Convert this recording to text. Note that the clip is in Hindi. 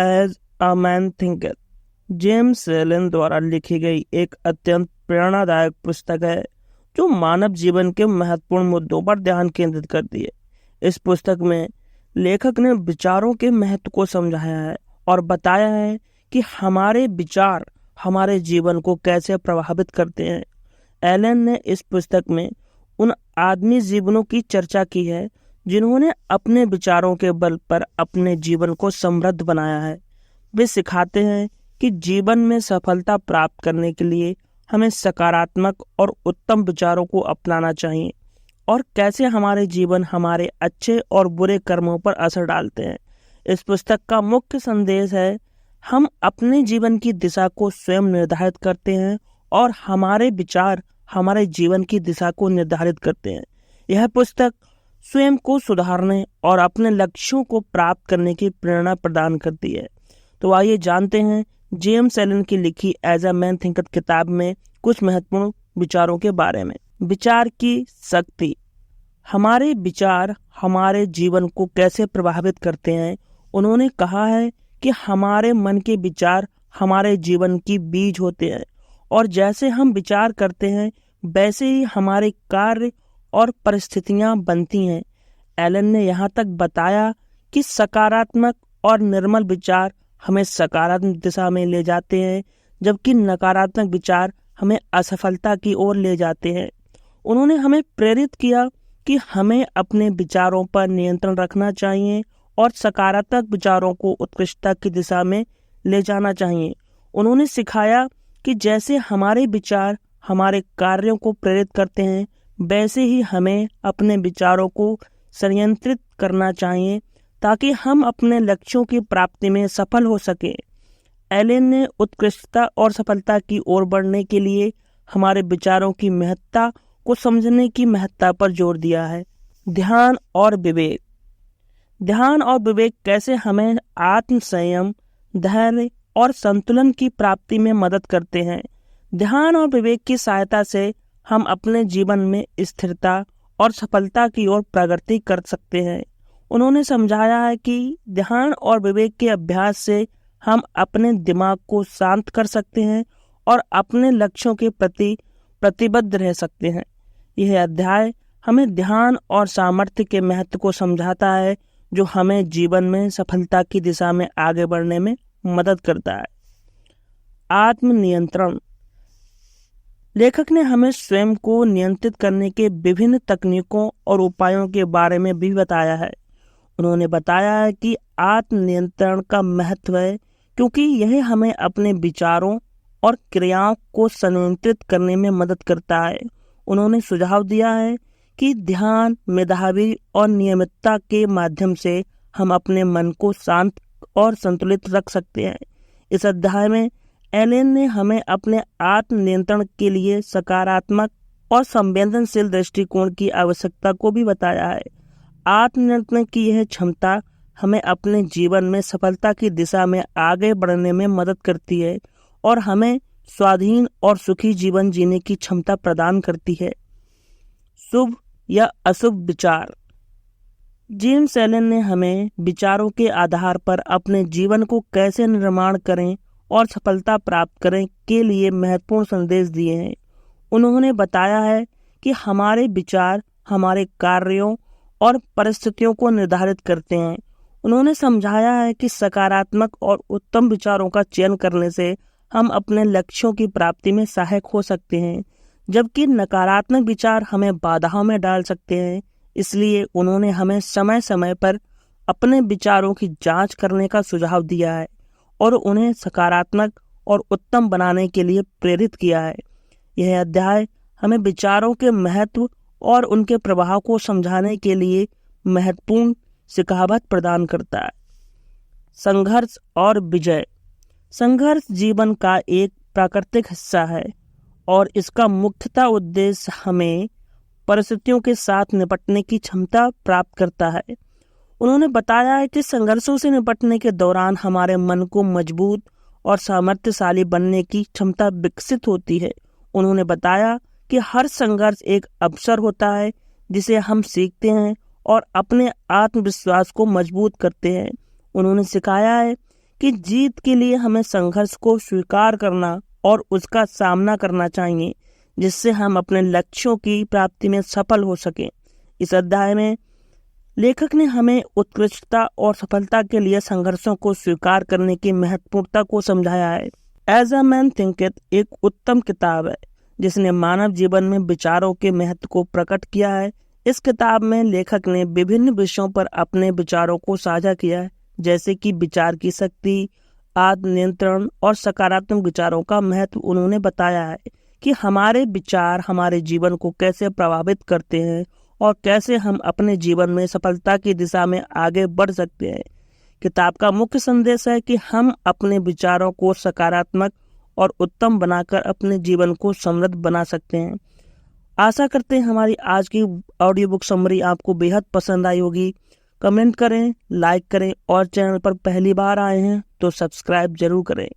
As a man thinker James Allen द्वारा लिखी गई एक अत्यंत प्रेरणादायक पुस्तक है जो मानव जीवन के महत्वपूर्ण मुद्दों पर ध्यान केंद्रित करती है। इस पुस्तक में लेखक ने विचारों के महत्व को समझाया है और बताया है कि हमारे विचार हमारे जीवन को कैसे प्रभावित करते हैं। एलन ने इस पुस्तक में उन आदमी जीवनों की चर्चा की है जिन्होंने अपने विचारों के बल पर अपने जीवन को समृद्ध बनाया है। वे सिखाते हैं कि जीवन में सफलता प्राप्त करने के लिए हमें सकारात्मक और उत्तम विचारों को अपनाना चाहिए और कैसे हमारे जीवन हमारे अच्छे और बुरे कर्मों पर असर डालते हैं। इस पुस्तक का मुख्य संदेश है, हम अपने जीवन की दिशा को स्वयं निर्धारित करते हैं और हमारे विचार हमारे जीवन की दिशा को निर्धारित करते हैं। यह पुस्तक स्वयं को सुधारने और अपने लक्ष्यों को प्राप्त करने की प्रेरणा प्रदान करती है। तो आइए जानते हैं जेम्स एलन की लिखी एज अ मैन थिंकर किताब में कुछ महत्वपूर्ण विचारों के बारे में। विचार की शक्ति। हमारे विचार हमारे जीवन को कैसे प्रभावित करते हैं। उन्होंने कहा है कि हमारे मन के विचार हमारे जीवन की बीज होते हैं और जैसे हम विचार करते हैं वैसे ही हमारे कार्य और परिस्थितियां बनती हैं। एलन ने यहाँ तक बताया कि सकारात्मक और निर्मल विचार हमें सकारात्मक दिशा में ले जाते हैं जबकि नकारात्मक विचार हमें असफलता की ओर ले जाते हैं। उन्होंने हमें प्रेरित किया कि हमें अपने विचारों पर नियंत्रण रखना चाहिए और सकारात्मक विचारों को उत्कृष्टता की दिशा में ले जाना चाहिए। उन्होंने सिखाया कि जैसे हमारे विचार हमारे कार्यों को प्रेरित करते हैं वैसे ही हमें अपने विचारों को संयंत्रित करना चाहिए ताकि हम अपने लक्ष्यों की प्राप्ति में सफल हो सकें। एलन ने उत्कृष्टता और सफलता की ओर बढ़ने के लिए हमारे विचारों की महत्ता को समझने की महत्ता पर जोर दिया है। ध्यान और विवेक। ध्यान और विवेक कैसे हमें आत्म संयम, धैर्य और संतुलन की प्राप्ति में मदद करते हैं। ध्यान और विवेक की सहायता से हम अपने जीवन में स्थिरता और सफलता की ओर प्रगति कर सकते हैं। उन्होंने समझाया है कि ध्यान और विवेक के अभ्यास से हम अपने दिमाग को शांत कर सकते हैं और अपने लक्ष्यों के प्रति प्रतिबद्ध रह सकते हैं। यह अध्याय हमें ध्यान और सामर्थ्य के महत्व को समझाता है जो हमें जीवन में सफलता की दिशा में आगे बढ़ने में मदद करता है। आत्मनियंत्रण। लेखक ने हमें स्वयं को नियंत्रित करने के विभिन्न तकनीकों और उपायों के बारे में भी बताया है। उन्होंने बताया है कि आत्मनियंत्रण का महत्व है क्योंकि यह हमें अपने विचारों और क्रियाओं को संयंत्रित करने में मदद करता है। उन्होंने सुझाव दिया है कि ध्यान, मेधावी और नियमितता के माध्यम से हम अपने मन को शांत और संतुलित रख सकते हैं। इस अध्याय में एलन ने हमें अपने आत्मनियंत्रण के लिए सकारात्मक और संवेदनशील दृष्टिकोण की आवश्यकता को भी बताया है। आत्मनियंत्रण की यह क्षमता हमें अपने जीवन में सफलता की दिशा में आगे बढ़ने में मदद करती है और हमें स्वाधीन और सुखी जीवन जीने की क्षमता प्रदान करती है। शुभ या अशुभ विचार। जेम्स एलन ने हमें विचारों के आधार पर अपने जीवन को कैसे निर्माण करें और सफलता प्राप्त करें के लिए महत्वपूर्ण संदेश दिए हैं। उन्होंने बताया है कि हमारे विचार हमारे कार्यों और परिस्थितियों को निर्धारित करते हैं। उन्होंने समझाया है कि सकारात्मक और उत्तम विचारों का चयन करने से हम अपने लक्ष्यों की प्राप्ति में सहायक हो सकते हैं जबकि नकारात्मक विचार हमें बाधाओं में डाल सकते हैं। इसलिए उन्होंने हमें समय समय पर अपने विचारों की जांच करने का सुझाव दिया है और उन्हें सकारात्मक और उत्तम बनाने के लिए प्रेरित किया है। यह अध्याय हमें विचारों के महत्व और उनके प्रभाव को समझाने के लिए महत्वपूर्ण सिखावट प्रदान करता है। संघर्ष और विजय। संघर्ष जीवन का एक प्राकृतिक हिस्सा है और इसका मुख्यतः उद्देश्य हमें परिस्थितियों के साथ निपटने की क्षमता प्राप्त करता है। उन्होंने बताया है कि संघर्षों से निपटने के दौरान हमारे मन को मजबूत और सामर्थ्यशाली बनने की क्षमता विकसित होती है। उन्होंने बताया कि हर संघर्ष एक अवसर होता है जिसे हम सीखते हैं और अपने आत्मविश्वास को मजबूत करते हैं। उन्होंने सिखाया है कि जीत के लिए हमें संघर्ष को स्वीकार करना और उसका सामना करना चाहिए, जिससे हम अपने लक्ष्यों की प्राप्ति में सफल हो सकें। इस अध्याय में लेखक ने हमें उत्कृष्टता और सफलता के लिए संघर्षों को स्वीकार करने की महत्वपूर्णता को समझाया है। एज अ मैन थिंकeth एक उत्तम किताब है जिसने मानव जीवन में विचारों के महत्व को प्रकट किया है। इस किताब में लेखक ने विभिन्न विषयों पर अपने विचारों को साझा किया है, जैसे कि विचार की शक्ति, आत्मनियंत्रण और सकारात्मक विचारों का महत्व। उन्होंने बताया है कि हमारे विचार हमारे जीवन को कैसे प्रभावित करते हैं और कैसे हम अपने जीवन में सफलता की दिशा में आगे बढ़ सकते हैं। किताब का मुख्य संदेश है कि हम अपने विचारों को सकारात्मक और उत्तम बनाकर अपने जीवन को समृद्ध बना सकते हैं। आशा करते हैं हमारी आज की ऑडियो बुक समरी आपको बेहद पसंद आई होगी। कमेंट करें, लाइक करें और चैनल पर पहली बार आए हैं तो सब्सक्राइब जरूर करें।